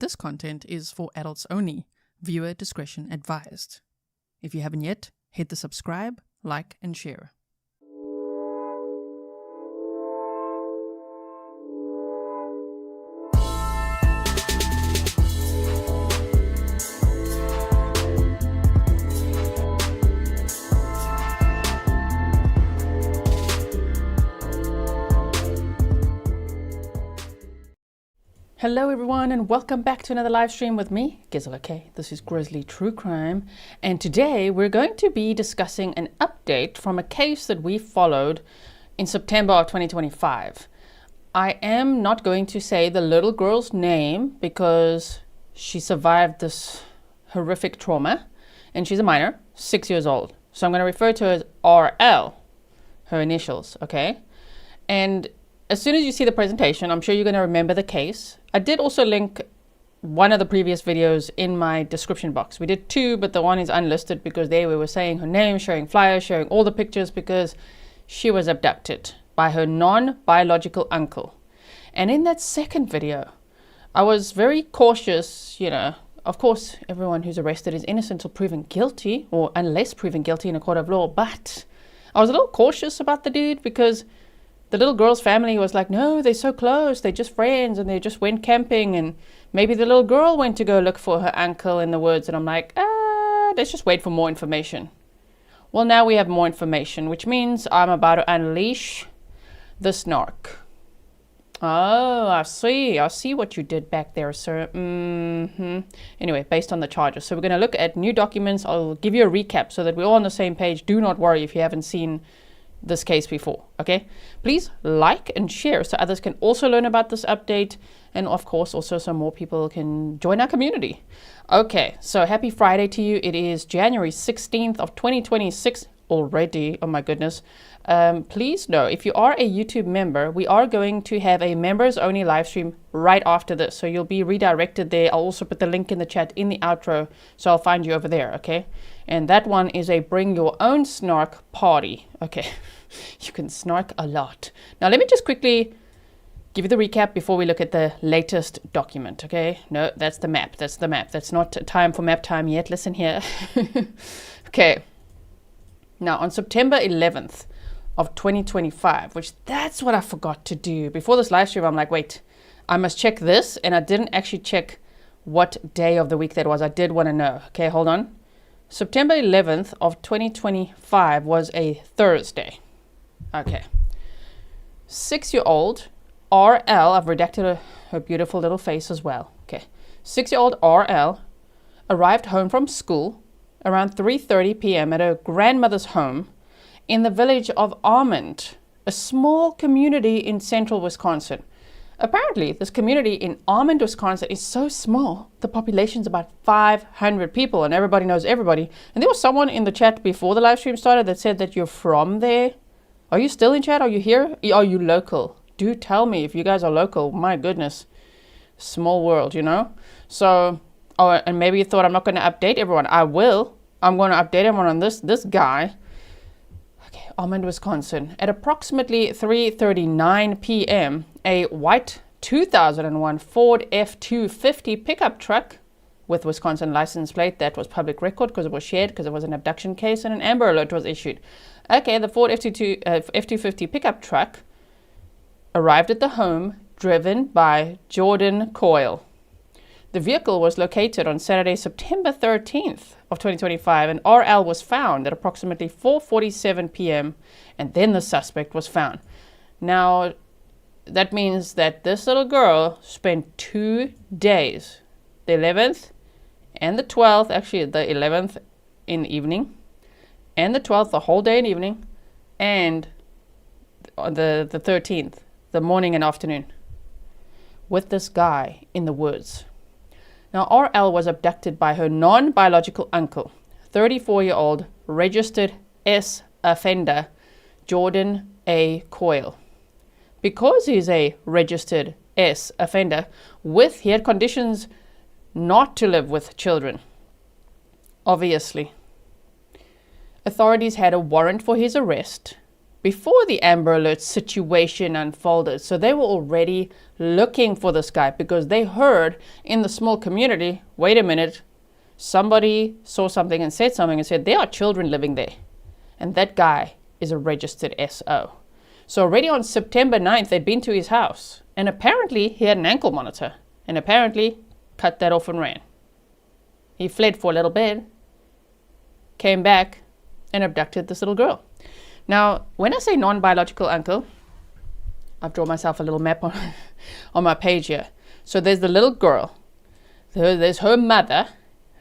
This content is for adults only. Viewer discretion advised. If you haven't yet, hit the subscribe, like, and share. Hello everyone and welcome back to another live stream with me, Grizzly. Okay, this is Grizzly True Crime, and today we're going to be discussing an update from a case that we followed in September of 2025. I am not going to say the little girl's name because she survived this horrific trauma and she's a minor, 6 years old. So I'm going to refer to her as RL, her initials, okay? And as soon as you see the presentation, I'm sure you're going to remember the case. I did also link one of the previous videos in my description box. We did two, but the one is unlisted because there we were saying her name, showing flyers, showing all the pictures because she was abducted by her non-biological uncle. And in that second video, I was very cautious, of course, everyone who's arrested is innocent until proven guilty, or unless proven guilty in a court of law. But I was a little cautious about the dude because the little girl's family was like, no, they're so close, they're just friends, and they just went camping, and maybe the little girl went to go look for her uncle in the woods, and I'm like, let's just wait for more information. Well, now we have more information, which means I'm about to unleash the snark. Oh, I see what you did back there, sir. Anyway, based on the charges. So we're going to look at new documents. I'll give you a recap so that we're all on the same page. Do not worry if you haven't seen this case before, okay? Please like and share so others can also learn about this update, and of course also so more people can join our community. Okay, so happy Friday to you. It is January 16th of 2026 already. Oh my goodness. Please know, if you are a YouTube member, we are going to have a members only live stream right after this, so you'll be redirected there. I'll also put the link in the chat in the outro, so I'll find you over there, okay? And that one is a bring your own snark party. Okay, you can snark a lot. Now let me just quickly give you the recap before we look at the latest document, okay? No, that's the map. That's not time for map time yet. Listen here. Okay. Now on September 11th of 2025, which that's what I forgot to do. Before this live stream, I'm like, wait, I must check this. And I didn't actually check what day of the week that was. I did want to know. Okay, hold on. September 11th of 2025 was a Thursday. Okay. 6-year-old RL, I've redacted her beautiful little face as well. Okay. 6-year-old RL arrived home from school around 3:30 p.m. at her grandmother's home in the village of Almond, a small community in central Wisconsin. Apparently, this community in Almond, Wisconsin is so small, the population's about 500 people and everybody knows everybody. And there was someone in the chat before the live stream started that said that you're from there. Are you still in chat? Are you here? Are you local? Do tell me if you guys are local. My goodness. Small world, So, and maybe you thought I'm not going to update everyone. I will. I'm going to update everyone on this guy. Okay, Almond, Wisconsin. At approximately 3:39 p.m., a white 2001 Ford F-250 pickup truck with Wisconsin license plate, that was public record because it was shared because it was an abduction case, and an Amber Alert was issued. Okay, the Ford F-250 pickup truck arrived at the home driven by Jordan Coyle. The vehicle was located on Saturday, September 13th of 2025, and RL was found at approximately 4:47 p.m., and then the suspect was found. Now, that means that this little girl spent 2 days, the 11th and the 12th, actually the 11th in the evening, and the 12th, the whole day and evening, and the 13th, the morning and afternoon, with this guy in the woods. Now, RL was abducted by her non-biological uncle, 34-year-old registered S offender, Jordan A. Coyle. Because he's a registered S offender, he had conditions not to live with children. Obviously. Authorities had a warrant for his arrest before the Amber Alert situation unfolded. So they were already looking for this guy because they heard in the small community, wait a minute, somebody saw something and said something and said, there are children living there. And that guy is a registered SO. So already on September 9th, they'd been to his house. And apparently he had an ankle monitor. And apparently cut that off and ran. He fled for a little bit, came back, and abducted this little girl. Now, when I say non-biological uncle, I've drawn myself a little map on my page here. So there's the little girl. There's her mother,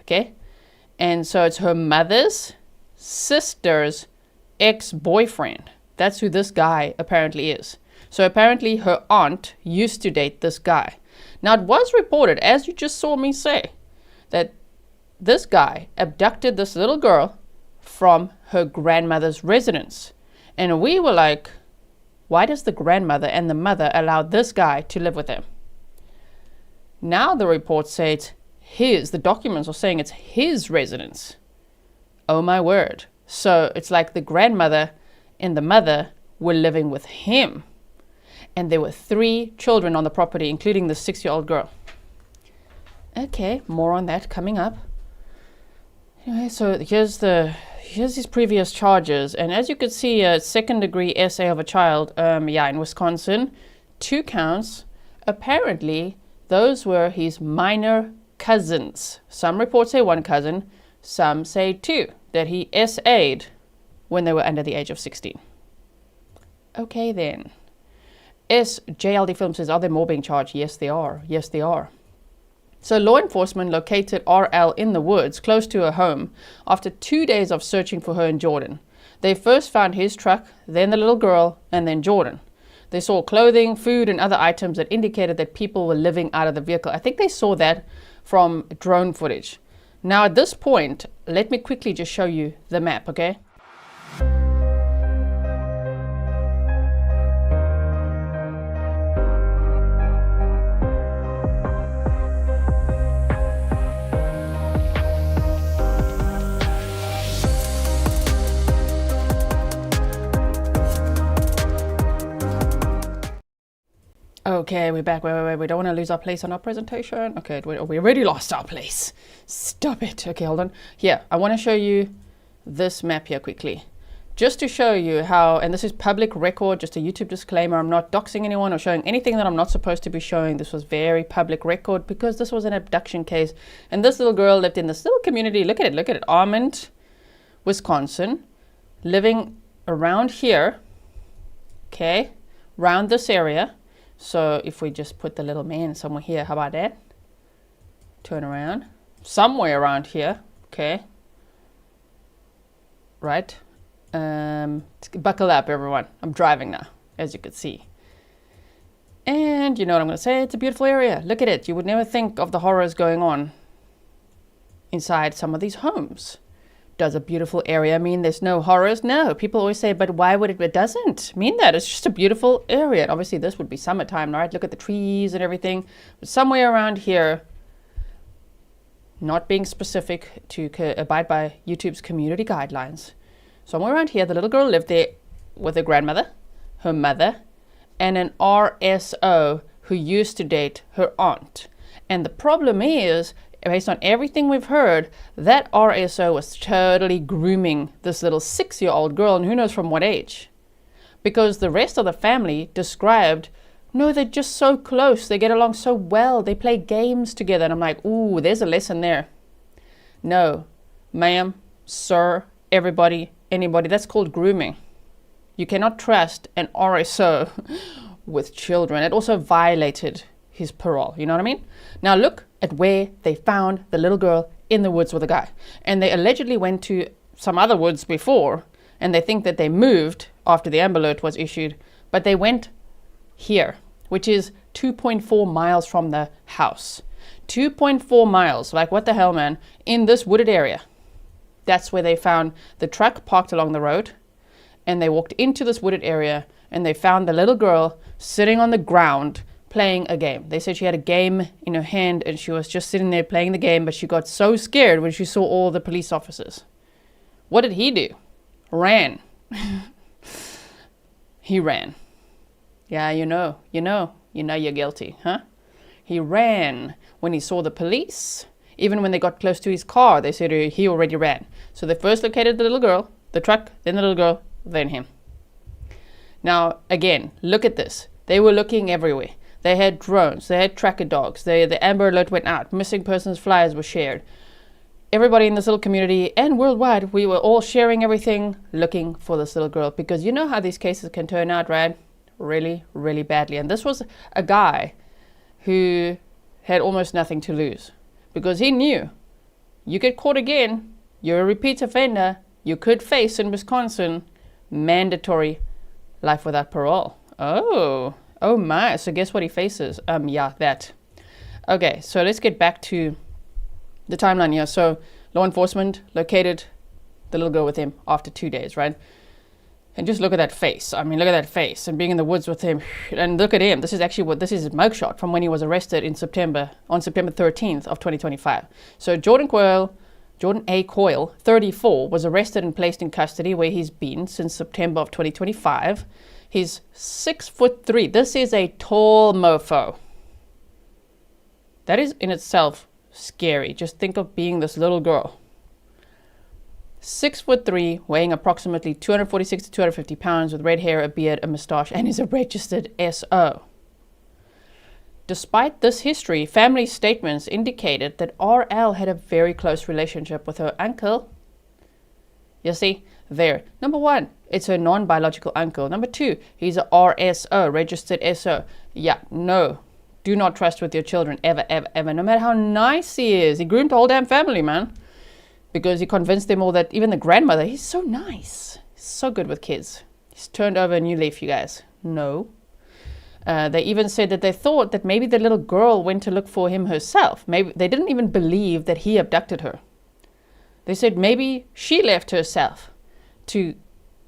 okay? And so it's her mother's sister's ex-boyfriend. That's who this guy apparently is. So apparently her aunt used to date this guy. Now it was reported, as you just saw me say, that this guy abducted this little girl from her grandmother's residence. And we were like, why does the grandmother and the mother allow this guy to live with them? Now the reports say it's his, the documents are saying it's his residence. Oh my word. So it's like the grandmother and the mother were living with him. And there were 3 children on the property, including the 6-year-old girl. Okay, more on that coming up. Anyway, so here's his previous charges. And as you could see, a second-degree SA of a child, in Wisconsin, 2 counts. Apparently, those were his minor cousins. Some reports say 1 cousin, some say 2, that he SA'd when they were under the age of 16. Okay then. JLD Film says, are there more being charged? Yes, they are. Yes, they are. So law enforcement located RL in the woods close to her home after 2 days of searching for her in Jordan. They first found his truck, then the little girl, and then Jordan. They saw clothing, food, and other items that indicated that people were living out of the vehicle. I think they saw that from drone footage. Now at this point, let me quickly just show you the map, okay? Okay, we're back. Wait. We don't want to lose our place on our presentation. Okay, we already lost our place. Stop it. Okay, hold on. Here, I want to show you this map here quickly. Just to show you how, and this is public record, just a YouTube disclaimer, I'm not doxing anyone or showing anything that I'm not supposed to be showing. This was very public record because this was an abduction case. And this little girl lived in this little community. Look at it, Almond, Wisconsin, living around here, okay, around this area. So if we just put the little man somewhere here, how about that? Turn around. Somewhere around here, okay. Right. Buckle up, everyone. I'm driving now, as you can see. And you know what I'm going to say? It's a beautiful area. Look at it. You would never think of the horrors going on inside some of these homes. Does a beautiful area mean there's no horrors? No. People always say, but why would it? It doesn't mean that. It's just a beautiful area. And obviously, this would be summertime, right? Look at the trees and everything. But somewhere around here, not being specific to abide by YouTube's community guidelines. Somewhere around here, the little girl lived there with her grandmother, her mother, and an RSO who used to date her aunt. And the problem is, based on everything we've heard, that RSO was totally grooming this little 6-year-old girl, and who knows from what age. Because the rest of the family described, no, they're just so close, they get along so well, they play games together. And I'm like, ooh, there's a lesson there. No, ma'am, sir, everybody, anybody, that's called grooming. You cannot trust an RSO with children. It also violated his parole, you know what I mean? Now look at where they found the little girl in the woods with a guy. And they allegedly went to some other woods before, and they think that they moved after the Amber Alert was issued, but they went here, which is 2.4 miles from the house. 2.4 miles, like what the hell, man, in this wooded area. That's where they found the truck parked along the road, and they walked into this wooded area, and they found the little girl sitting on the ground playing a game. They said she had a game in her hand and she was just sitting there playing the game, but she got so scared when she saw all the police officers. What did he do? Ran. he ran. Yeah, you know you're guilty, huh? He ran when he saw the police. Even when they got close to his car, they said he already ran. So they first located the little girl, the truck, then the little girl, then him. Now, again, look at this. They were looking everywhere. They had drones, they had tracker dogs, the Amber Alert went out, missing persons flyers were shared. Everybody in this little community and worldwide, we were all sharing everything, looking for this little girl. Because you know how these cases can turn out, right? Really, really badly. And this was a guy who had almost nothing to lose. Because he knew, you get caught again, you're a repeat offender, you could face in Wisconsin mandatory life without parole. Oh my, so guess what he faces? Yeah, that. Okay, so let's get back to the timeline here. So law enforcement located the little girl with him after 2 days, right? And just look at that face. I mean, look at that face and being in the woods with him. And look at him. This is actually this is his mugshot from when he was arrested on September 13th of 2025. So Jordan A. Coyle, 34, was arrested and placed in custody where he's been since September of 2025. He's 6'3". This is a tall mofo. That is in itself scary. Just think of being this little girl. 6'3", weighing approximately 246 to 250 pounds, with red hair, a beard, a moustache, and is a registered SO. Despite this history, family statements indicated that RL had a very close relationship with her uncle. You see, there. Number one, it's her non-biological uncle. Number two, he's a RSO, registered SO. Yeah, no. Do not trust with your children, ever, ever, ever. No matter how nice he is. He groomed the whole damn family, man. Because he convinced them all that, even the grandmother, he's so nice. He's so good with kids. He's turned over a new leaf, you guys. No. They even said that they thought that maybe the little girl went to look for him herself. Maybe they didn't even believe that he abducted her. They said maybe she left herself to,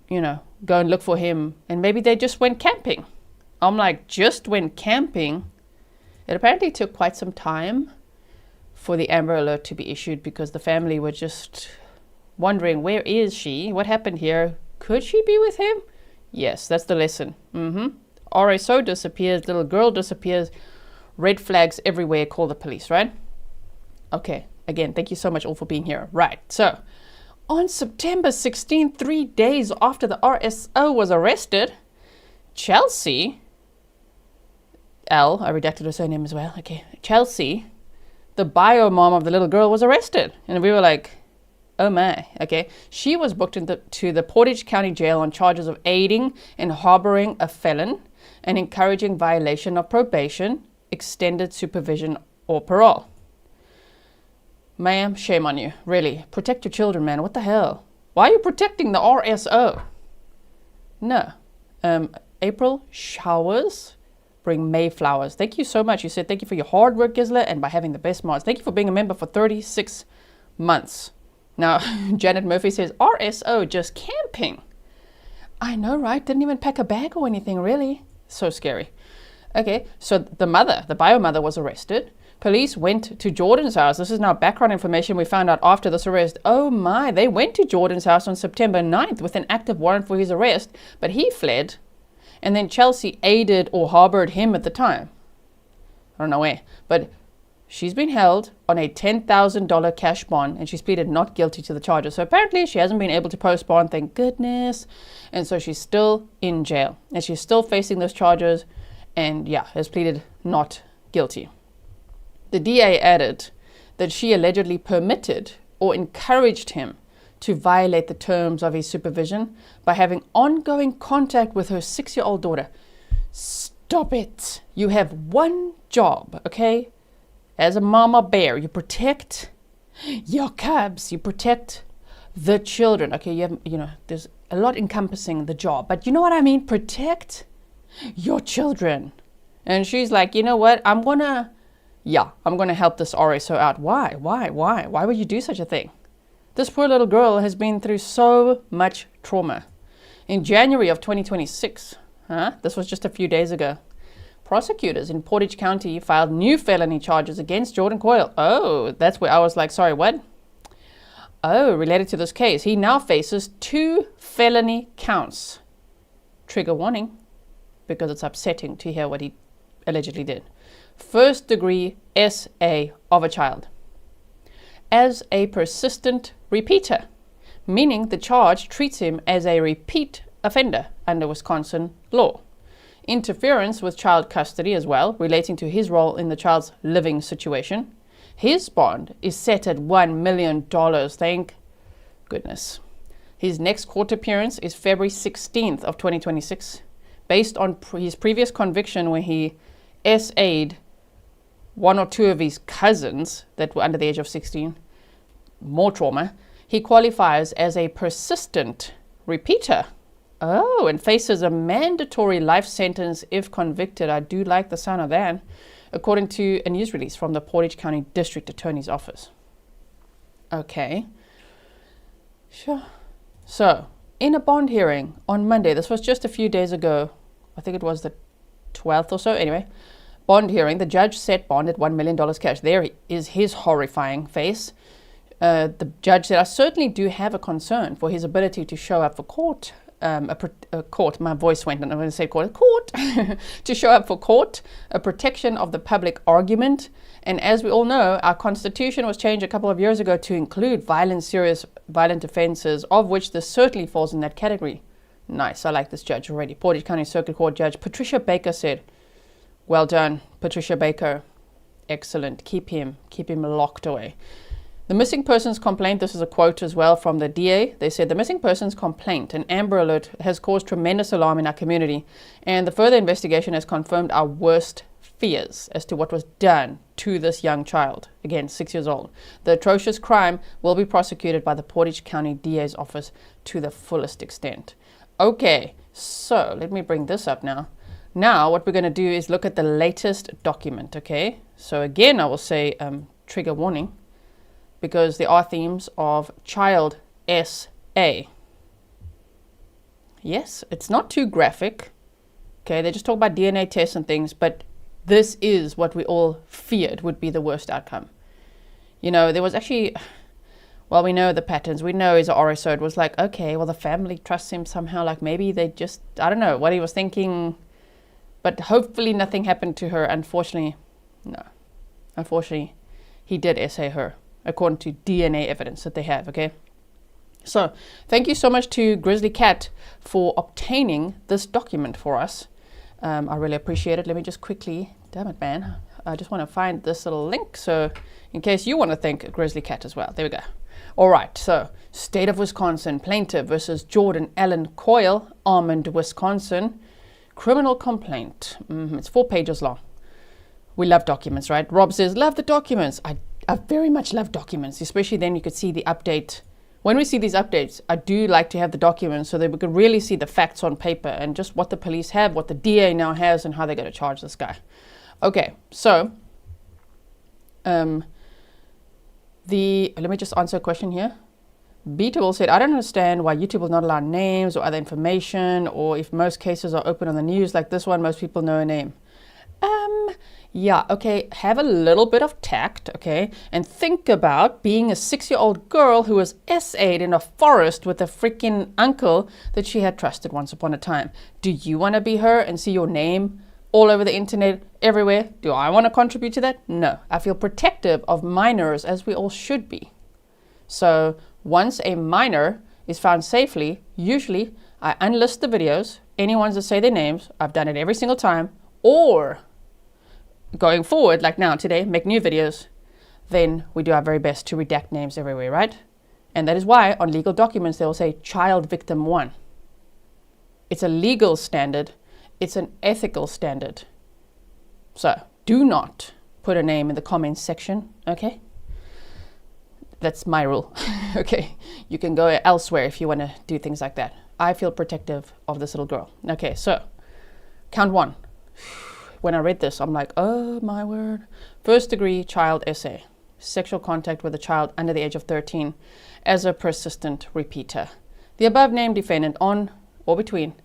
go and look for him. And maybe they just went camping. I'm like, just went camping? It apparently took quite some time for the Amber Alert to be issued because the family were just wondering, where is she? What happened here? Could she be with him? Yes, that's the lesson. RSO disappears, little girl disappears, red flags everywhere, call the police, right? Okay, again, thank you so much all for being here. Right, so on September 16, 3 days after the RSO was arrested, Chelsea, I redacted her surname as well, okay, Chelsea, the bio mom of the little girl, was arrested. And we were like, oh my, okay. She was booked to the Portage County Jail on charges of aiding and harboring a felon and encouraging violation of probation, extended supervision, or parole. Ma'am, shame on you. Really. Protect your children, man. What the hell? Why are you protecting the RSO? No. April showers bring May flowers. Thank you so much. You said thank you for your hard work, Grizzly, and by having the best mods. Thank you for being a member for 36 months. Now, Janet Murphy says, RSO just camping. I know, right? Didn't even pack a bag or anything, really. So scary. Okay, so the bio mother was arrested. Police went to Jordan's house. This is now background information we found out after this arrest. Oh my, they went to Jordan's house on September 9th with an active warrant for his arrest, but he fled. And then Chelsea aided or harbored him at the time. I don't know where, but she's been held on a $10,000 cash bond and she's pleaded not guilty to the charges. So apparently she hasn't been able to post bond, thank goodness. And so she's still in jail and she's still facing those charges and has pleaded not guilty. The DA added that she allegedly permitted or encouraged him to violate the terms of his supervision by having ongoing contact with her 6-year-old daughter. Stop it. You have one job, okay? As a mama bear, you protect your cubs, you protect the children. Okay, there's a lot encompassing the job, but you know what I mean? Protect your children. And she's like, you know what? I'm gonna help this RSO out. Why? Why would you do such a thing? This poor little girl has been through so much trauma. In January of 2026, this was just a few days ago, prosecutors in Portage County filed new felony charges against Jordan Coyle. Oh, that's where I was like, sorry, what? Oh, related to this case, he now faces 2 felony counts. trigger warning, because it's upsetting to hear what he allegedly did. First degree SA of a child as a persistent repeater, meaning the charge treats him as a repeat offender under Wisconsin law. Interference with child custody as well, relating to his role in the child's living situation. His bond is set at $1 million, thank goodness. His next court appearance is February 16th of 2026, based on his previous conviction where he SA'd one or two of his cousins that were under the age of 16. More trauma. He qualifies as a persistent repeater. Oh, and faces a mandatory life sentence if convicted. I do like the sound of that, according to a news release from the Portage County District Attorney's Office. Okay. Sure. So, in a bond hearing on Monday, this was just a few days ago, I think it was the 12th or so, anyway, bond hearing, the judge set bond at $1 million cash. There is his horrifying face. The judge said, I certainly do have a concern for his ability to show up for court. My voice went, and I'm going to say court, to show up for court, a protection of the public argument. And as we all know, our constitution was changed a couple of years ago to include serious violent offenses, of which this certainly falls in that category. Nice, I like this judge already. Portage County Circuit Court Judge Patricia Baker said, well done, Patricia Baker. Excellent. Keep him locked away. The missing persons complaint, this is a quote as well from the DA. They said, the missing persons complaint, an Amber Alert, has caused tremendous alarm in our community, and the further investigation has confirmed our worst fears as to what was done to this young child, again 6 years old. The atrocious crime will be prosecuted by the Portage County DA's office to the fullest extent. Okay, so let me bring this up now. Now what we're going to do is look at the latest document, okay? So again, I will say trigger warning, because there are themes of child SA. Yes, it's not too graphic. Okay, they just talk about DNA tests and things, but this is what we all feared would be the worst outcome. You know, there was actually, well, we know the patterns. We know he's an RSO. It was like, okay, well, the family trusts him somehow. Like maybe they just, I don't know what he was thinking, but hopefully nothing happened to her. Unfortunately, no. Unfortunately, he did SA her, according to DNA evidence that they have, okay? So, thank you so much to Grizzly Cat for obtaining this document for us. I really appreciate it. Let me just quickly, damn it, man. I just want to find this little link, so in case you want to thank Grizzly Cat as well. There we go. All right, so State of Wisconsin, plaintiff versus Jordan Allen Coyle, Almond, Wisconsin. Criminal complaint. It's 4 pages long. We love documents, right? Rob says, love the documents. I very much love documents, especially then you could see the update. When we see these updates, I do like to have the documents so that we could really see the facts on paper and just what the police have, what the DA now has, and how they're going to charge this guy. Okay, so let me just answer a question here. Beatable said, I don't understand why YouTube will not allow names or other information, or if most cases are open on the news like this one, most people know a name. Yeah, okay, have a little bit of tact, okay, and think about being a 6-year-old girl who was SA'd in a forest with a freaking uncle that she had trusted once upon a time. Do you want to be her and see your name all over the internet, everywhere? Do I want to contribute to that? No. I feel protective of minors, as we all should be. So once a minor is found safely, usually I unlist the videos, any ones that say their names. I've done it every single time, or going forward, like now, today, make new videos, then we do our very best to redact names everywhere, right? And that is why on legal documents, they will say child victim 1. It's a legal standard. It's an ethical standard. So do not put a name in the comments section, okay? That's my rule, okay? You can go elsewhere if you want to do things like that. I feel protective of this little girl. Okay, so count 1. When I read this, I'm like, oh my word. First degree child SA, sexual contact with a child under the age of 13 as a persistent repeater. The above named defendant on or between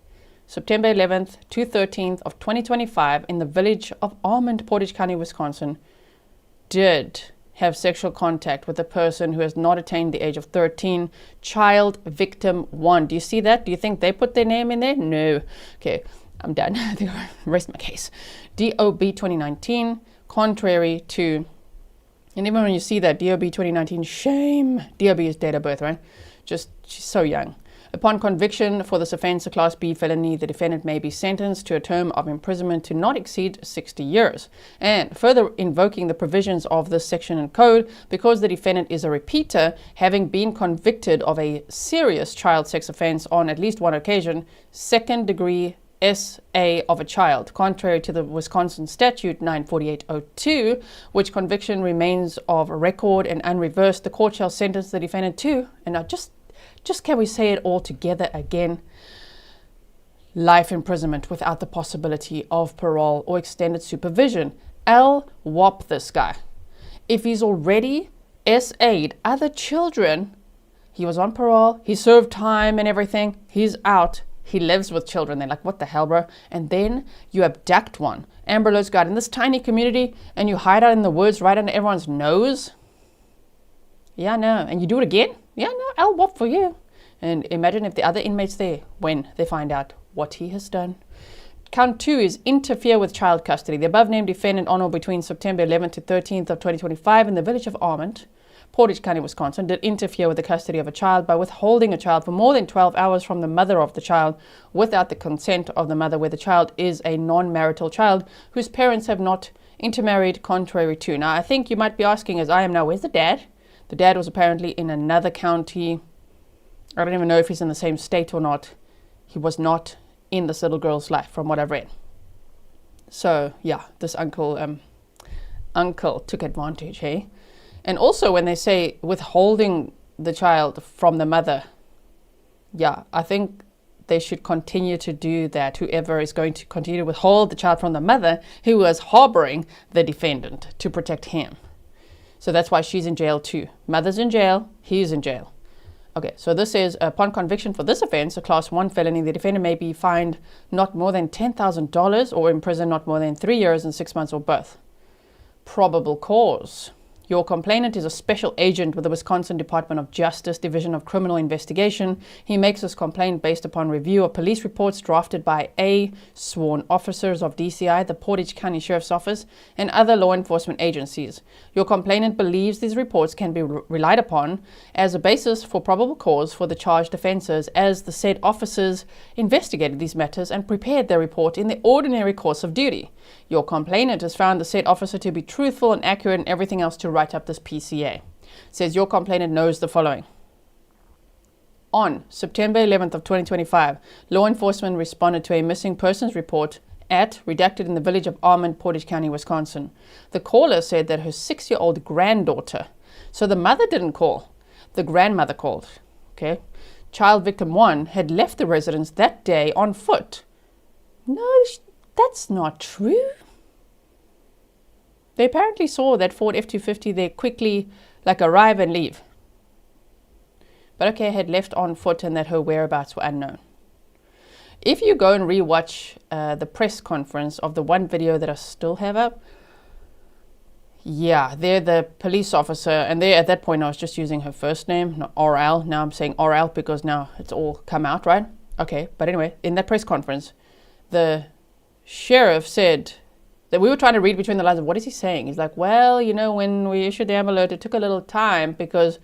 September 11th to 13th of 2025 in the village of Almond, Portage County, Wisconsin, did have sexual contact with a person who has not attained the age of 13. Child victim 1. Do you see that? Do you think they put their name in there? No. Okay, I'm done. I think I'll rest my case. DOB 2019, contrary to, and even when you see that DOB 2019, shame. DOB is date of birth, right? Just, she's so young. Upon conviction for this offence, a Class B felony, the defendant may be sentenced to a term of imprisonment to not exceed 60 years. And further invoking the provisions of this section and code, because the defendant is a repeater, having been convicted of a serious child sex offence on at least one occasion, second degree SA of a child, contrary to the Wisconsin statute 94802, which conviction remains of record and unreversed, the court shall sentence the defendant to, and now just can we say it all together again? Life imprisonment without the possibility of parole or extended supervision. LWOP this guy. If he's already SA'd other children, he was on parole, he served time and everything, he's out, he lives with children. They're like, what the hell, bro? And then you abduct one. Amber Alerts got in this tiny community and you hide out in the woods right under everyone's nose. Yeah, no. And you do it again? Yeah, no, I'll whoop for you. And imagine if the other inmates there, when they find out what he has done. Count 2 is interfere with child custody. The above named defendant on or between September 11th to 13th of 2025 in the village of Almond, Portage County, Wisconsin, did interfere with the custody of a child by withholding a child for more than 12 hours from the mother of the child without the consent of the mother, where the child is a non-marital child whose parents have not intermarried, contrary to. Now, I think you might be asking, as I am now, where's the dad? The dad was apparently in another county. I don't even know if he's in the same state or not. He was not in this little girl's life, from what I've read. So, yeah, this uncle took advantage, hey? And also when they say withholding the child from the mother, yeah, I think they should continue to do that. Whoever is going to continue to withhold the child from the mother who was harboring the defendant to protect him. So that's why she's in jail too. Mother's in jail, he's in jail. Okay, so this is, upon conviction for this offense, a Class 1 felony, the defendant may be fined not more than $10,000 or imprisoned not more than 3 years and 6 months or both. Probable cause. Your complainant is a special agent with the Wisconsin Department of Justice, Division of Criminal Investigation. He makes his complaint based upon review of police reports drafted by A, sworn officers of DCI, the Portage County Sheriff's Office, and other law enforcement agencies. Your complainant believes these reports can be relied upon as a basis for probable cause for the charged offences, as the said officers investigated these matters and prepared their report in the ordinary course of duty. Your complainant has found the said officer to be truthful and accurate and everything else to write up this PCA. It says your complainant knows the following. On September 11th of 2025, law enforcement responded to a missing persons report at, redacted in the village of Almond, Portage County, Wisconsin. The caller said that her 6-year-old granddaughter, so the mother didn't call, the grandmother called, okay? Child victim 1 had left the residence that day on foot. No, that's not true. They apparently saw that Ford F-250 there quickly arrive and leave. But okay, had left on foot and that her whereabouts were unknown. If you go and rewatch the press conference of the one video that I still have up, yeah, they're the police officer, and there at that point I was just using her first name, not RL. Now I'm saying RL because now it's all come out, right? Okay, but anyway, in that press conference, the sheriff said that we were trying to read between the lines of what is he saying. He's like, well, you know, when we issued the Amber Alert, it took a little time because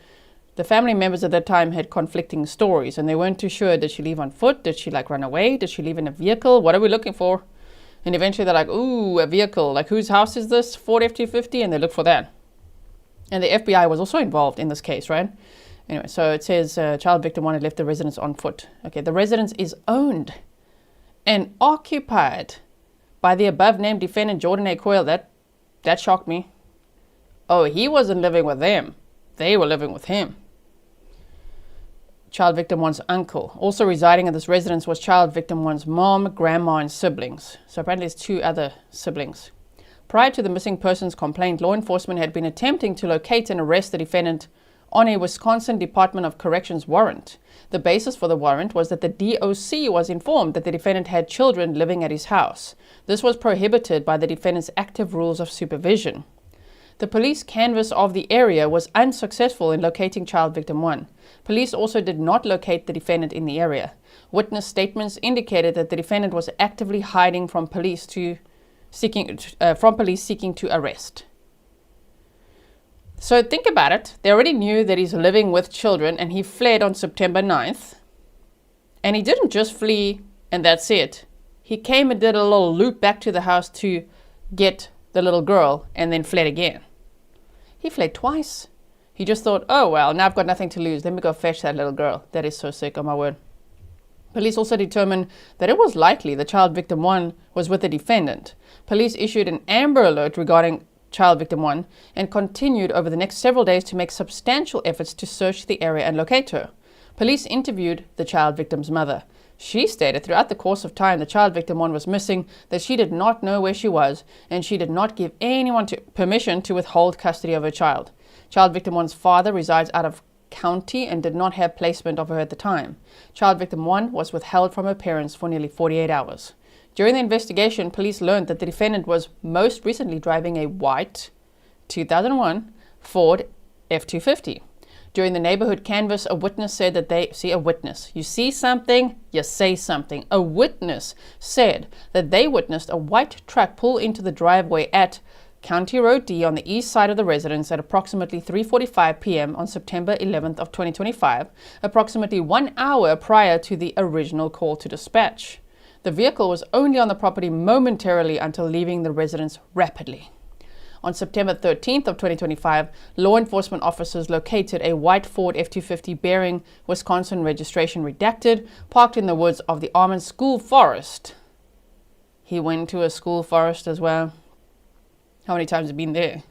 the family members at that time had conflicting stories and they weren't too sure. Did she leave on foot? Did she run away? Did she leave in a vehicle? What are we looking for? And eventually they're like, ooh, a vehicle. Whose house is this? Ford F-250? And they look for that. And the FBI was also involved in this case, right? Anyway, so it says child victim 1 had left the residence on foot. Okay, the residence is owned and occupied by the above named defendant Jordan A. Coyle. That shocked me. Oh, he wasn't living with them. They were living with him. Child victim 1's uncle. Also residing at this residence was child victim 1's mom, grandma, and siblings. So apparently there's 2 other siblings. Prior to the missing persons complaint, law enforcement had been attempting to locate and arrest the defendant on a Wisconsin Department of Corrections warrant. The basis for the warrant was that the DOC was informed that the defendant had children living at his house. This was prohibited by the defendant's active rules of supervision. The police canvass of the area was unsuccessful in locating child victim 1. Police also did not locate the defendant in the area. Witness statements indicated that the defendant was actively hiding from police seeking to arrest. So think about it. They already knew that he's living with children and he fled on September 9th. And he didn't just flee and that's it. He came and did a little loop back to the house to get the little girl and then fled again. He fled twice. He just thought, oh well, now I've got nothing to lose. Let me go fetch that little girl. That is so sick, oh my word. Police also determined that it was likely the child victim 1 was with the defendant. Police issued an Amber Alert regarding child victim 1 and continued over the next several days to make substantial efforts to search the area and locate her. Police interviewed the child victim's mother. She stated throughout the course of time the child victim 1 was missing, that she did not know where she was, and she did not give anyone permission to withhold custody of her child. Child victim 1's father resides out of county and did not have placement of her at the time. Child victim 1 was withheld from her parents for nearly 48 hours. During the investigation, police learned that the defendant was most recently driving a white 2001 Ford F-250. During the neighborhood canvass, a witness said that you see something, you say something. A witness said that they witnessed a white truck pull into the driveway at County Road D on the east side of the residence at approximately 3:45 p.m. on September 11th of 2025, approximately 1 hour prior to the original call to dispatch. The vehicle was only on the property momentarily until leaving the residence rapidly. On September 13th of 2025, law enforcement officers located a white Ford F-250 bearing Wisconsin registration redacted, parked in the woods of the Almond school forest. He went to a school forest as well. How many times have you been there?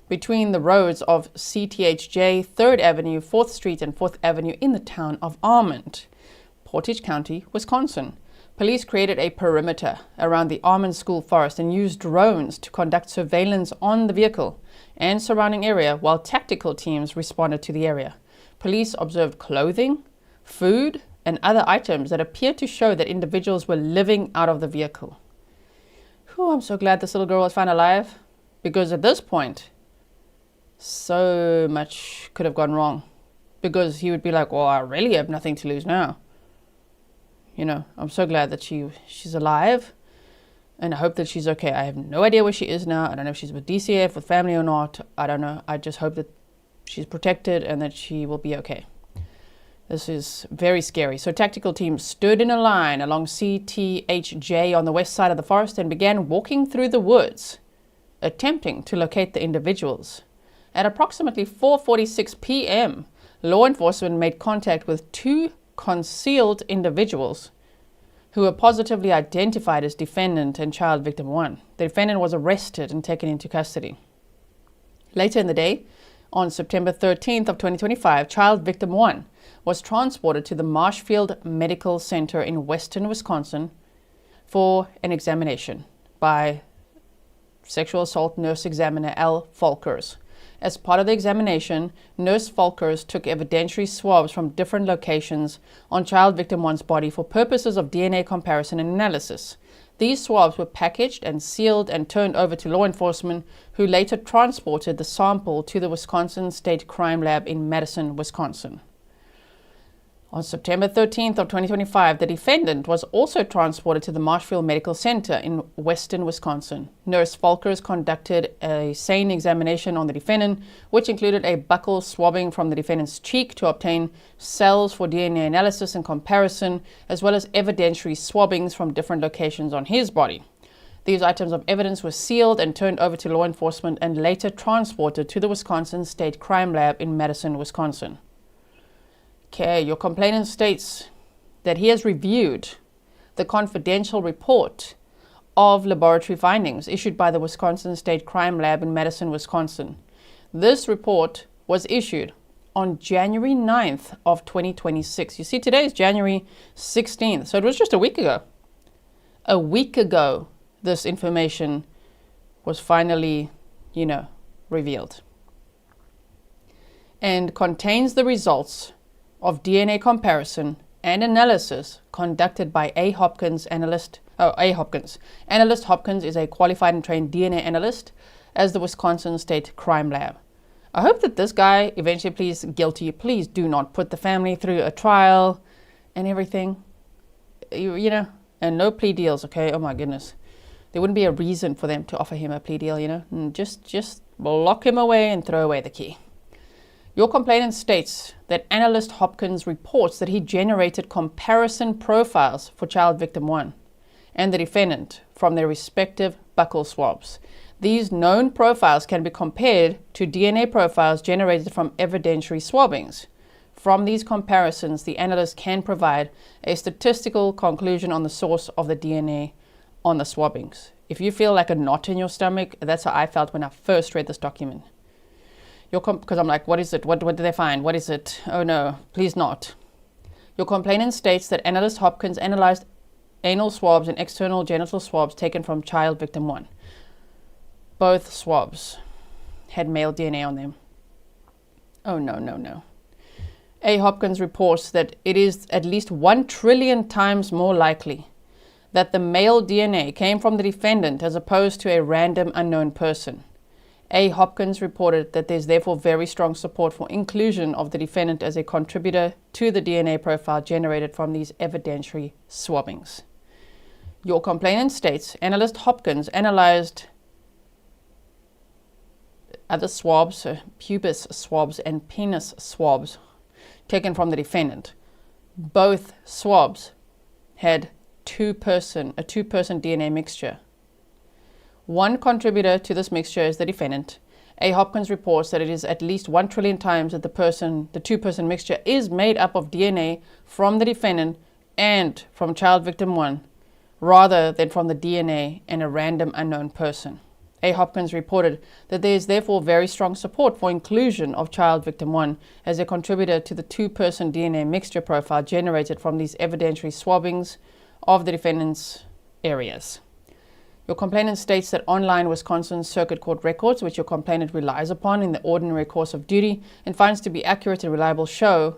Between the roads of CTHJ, 3rd Avenue, 4th Street, and 4th Avenue in the town of Almond, Portage County, Wisconsin. Police created a perimeter around the Almond school forest and used drones to conduct surveillance on the vehicle and surrounding area while tactical teams responded to the area. Police observed clothing, food, and other items that appeared to show that individuals were living out of the vehicle. Whew, I'm so glad this little girl was found alive, because at this point, so much could have gone wrong. Because he would be like, well, I really have nothing to lose now. You know, I'm so glad that she's alive, and I hope that she's okay. I have no idea where she is now. I don't know if she's with DCF, with family or not. I don't know. I just hope that she's protected and that she will be okay. This is very scary. So tactical teams stood in a line along CTHJ on the west side of the forest and began walking through the woods, attempting to locate the individuals. At approximately 4:46 p.m., law enforcement made contact with 2 concealed individuals who were positively identified as defendant and child victim 1. The defendant was arrested and taken into custody. Later in the day, on September 13th of 2025, child victim 1 was transported to the Marshfield Medical Center in western Wisconsin for an examination by sexual assault nurse examiner L. Folkers. As part of the examination, Nurse Folkers took evidentiary swabs from different locations on child victim 1's body for purposes of DNA comparison and analysis. These swabs were packaged and sealed and turned over to law enforcement, who later transported the sample to the Wisconsin State Crime Lab in Madison, Wisconsin. On September 13th of 2025, the defendant was also transported to the Marshfield Medical Center in western Wisconsin. Nurse Folkers conducted a SANE examination on the defendant, which included a buccal swabbing from the defendant's cheek to obtain cells for DNA analysis and comparison, as well as evidentiary swabbings from different locations on his body. These items of evidence were sealed and turned over to law enforcement and later transported to the Wisconsin State Crime Lab in Madison, Wisconsin. Okay, your complainant states that he has reviewed the confidential report of laboratory findings issued by the Wisconsin State Crime Lab in Madison, Wisconsin. This report was issued on January 9th of 2026. You see, today is January 16th, so it was just a week ago. A week ago, this information was finally, revealed, and contains the results of DNA comparison and analysis conducted by Analyst Hopkins. Analyst Hopkins is a qualified and trained DNA analyst as the Wisconsin State Crime Lab. I hope that this guy eventually pleads guilty. Please do not put the family through a trial and everything. You know, and no plea deals, okay? Oh my goodness. There wouldn't be a reason for them to offer him a plea deal, you know? And just lock him away and throw away the key. Your complainant states that analyst Hopkins reports that he generated comparison profiles for child victim 1 and the defendant from their respective buccal swabs. These known profiles can be compared to DNA profiles generated from evidentiary swabbings. From these comparisons, the analyst can provide a statistical conclusion on the source of the DNA on the swabbings. If you feel like a knot in your stomach, that's how I felt when I first read this document. Because I'm like, what is it? What did they find? What is it? Oh no, please not. Your complainant states that analyst Hopkins analyzed anal swabs and external genital swabs taken from child victim 1. Both swabs had male DNA on them. Oh no. A. Hopkins reports that it is at least 1 trillion times more likely that the male DNA came from the defendant as opposed to a random unknown person. A. Hopkins reported that there's therefore very strong support for inclusion of the defendant as a contributor to the DNA profile generated from these evidentiary swabbings. Your complainant states analyst Hopkins analyzed other swabs, pubis swabs and penis swabs taken from the defendant. Both swabs had a two-person DNA mixture. One contributor to this mixture is the defendant. A. Hopkins reports that it is at least 1 trillion times that the two-person mixture is made up of DNA from the defendant and from child victim 1, rather than from the DNA and a random unknown person. A. Hopkins reported that there is therefore very strong support for inclusion of child victim 1 as a contributor to the two-person DNA mixture profile generated from these evidentiary swabbings of the defendant's areas. Your complainant states that online Wisconsin Circuit Court records, which your complainant relies upon in the ordinary course of duty and finds to be accurate and reliable, show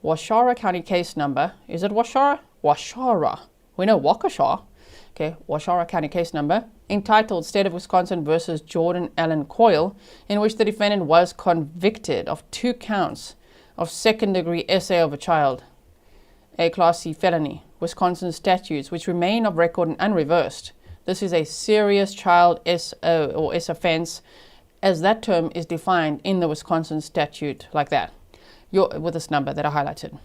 Washara County case number. Is it Washara? Washara. We know Waukesha. Okay, Washara County case number, entitled State of Wisconsin versus Jordan Allen Coyle, in which the defendant was convicted of 2 counts of second-degree essay of a child, a Class C felony, Wisconsin statutes, which remain of record and unreversed. This is a serious child SO or S offense, as that term is defined in the Wisconsin statute like that, with this number that I highlighted.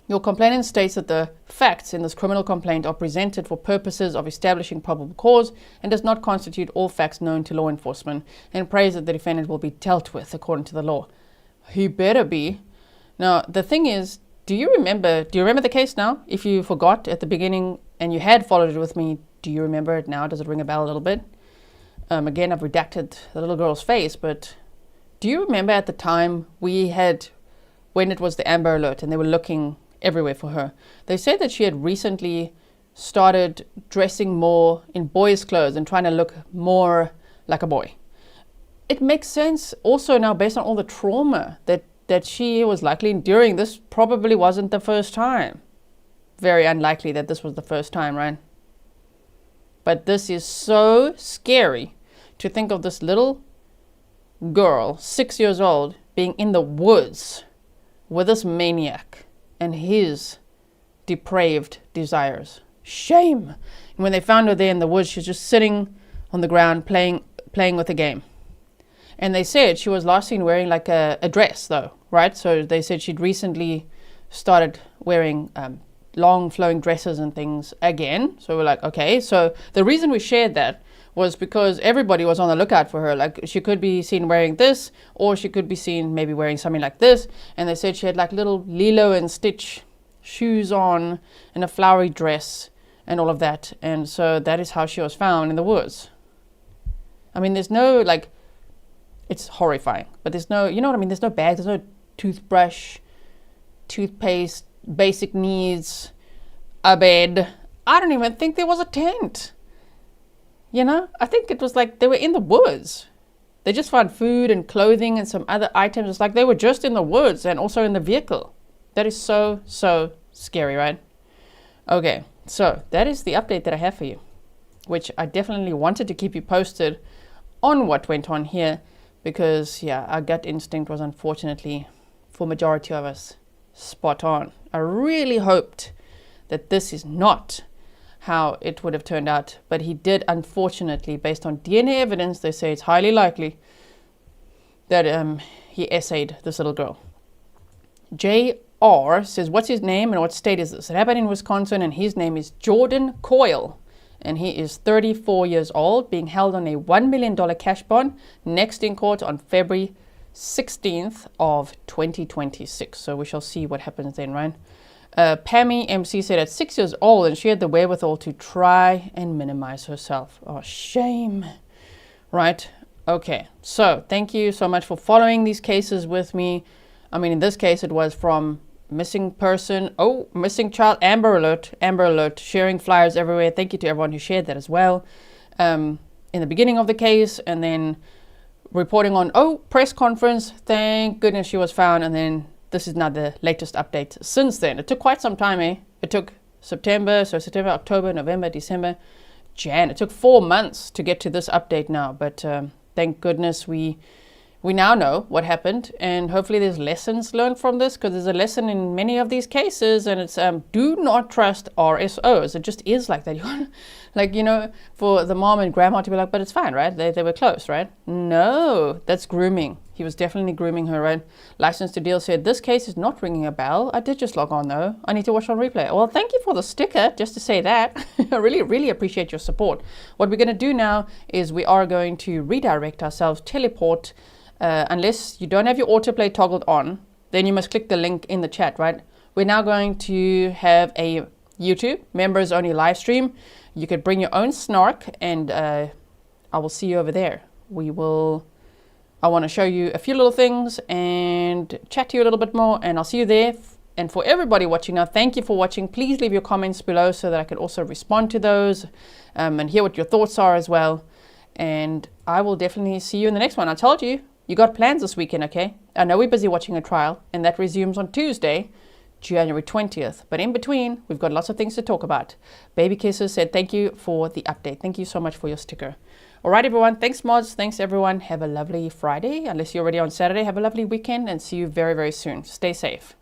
Your complainant states that the facts in this criminal complaint are presented for purposes of establishing probable cause and does not constitute all facts known to law enforcement, and prays that the defendant will be dealt with according to the law. He better be. Now, the thing is, do you remember the case now? If you forgot at the beginning and you had followed it with me, do you remember it now? Does it ring a bell a little bit? Again, I've redacted the little girl's face, but do you remember at the time when it was the Amber Alert and they were looking everywhere for her? They said that she had recently started dressing more in boys' clothes and trying to look more like a boy. It makes sense also now based on all the trauma that she was likely enduring. This probably wasn't the first time. Very unlikely that this was the first time, right? But this is so scary to think of this little girl, 6 years old, being in the woods with this maniac and his depraved desires. Shame! And when they found her there in the woods, she was just sitting on the ground playing with a game. And they said she was last seen wearing like a dress though, right? So they said she'd recently started wearing long flowing dresses and things again. So we're like, okay. So the reason we shared that was because everybody was on the lookout for her. Like she could be seen wearing this, or she could be seen maybe wearing something like this. And they said she had like little Lilo and Stitch shoes on and a flowery dress and all of that. And so that is how she was found in the woods. I mean, there's no like, it's horrifying, but there's no, you know what I mean? There's no bag, there's no toothbrush, toothpaste, basic needs, a bed. I don't even think there was a tent. You know, I think it was like they were in the woods. They just found food and clothing and some other items. It's like they were just in the woods and also in the vehicle. That is so, so scary, right? Okay, so that is the update that I have for you, which I definitely wanted to keep you posted on what went on here, because yeah, our gut instinct was unfortunately, for majority of us, spot on. I really hoped that this is not how it would have turned out, but he did, unfortunately, based on DNA evidence, they say it's highly likely that he essayed this little girl. JR says, what's his name and what state is this? It happened in Wisconsin, and his name is Jordan Coyle, and he is 34 years old, being held on a $1 million cash bond, next in court on February 16th of 2026. So we shall see what happens then, right? Pammy MC said at 6 years old, and she had the wherewithal to try and minimize herself. Oh, shame. Right? Okay. So thank you so much for following these cases with me. I mean, in this case, it was from missing person, missing child, Amber Alert, sharing flyers everywhere. Thank you to everyone who shared that as well. In the beginning of the case, and then reporting on, press conference, thank goodness she was found, and then this is now the latest update since then. It took quite some time, eh? It took September, October, November, December, Jan. It took 4 months to get to this update now, but thank goodness we now know what happened, and hopefully there's lessons learned from this, because there's a lesson in many of these cases, and it's do not trust RSOs. It just is like that. For the mom and grandma to be like, but it's fine, right? They were close, right? No, that's grooming. He was definitely grooming her, right? License to Deal said, this case is not ringing a bell. I did just log on though. I need to watch on replay. Well, thank you for the sticker, just to say that. I really, really appreciate your support. What we're going to do now is we are going to redirect ourselves, teleport. Unless you don't have your autoplay toggled on, then you must click the link in the chat, right? We're now going to have a YouTube members only live stream. You could bring your own snark, and I will see you over there. I want to show you a few little things and chat to you a little bit more, and I'll see you there. And for everybody watching now, thank you for watching. Please leave your comments below so that I can also respond to those and hear what your thoughts are as well. And I will definitely see you in the next one. I told you, you got plans this weekend, okay? I know we're busy watching a trial, and that resumes on Tuesday, January 20th. But in between, we've got lots of things to talk about. Baby Kisses said thank you for the update. Thank you so much for your sticker. All right, everyone. Thanks, mods. Thanks, everyone. Have a lovely Friday. Unless you're already on Saturday, have a lovely weekend, and see you very, very soon. Stay safe.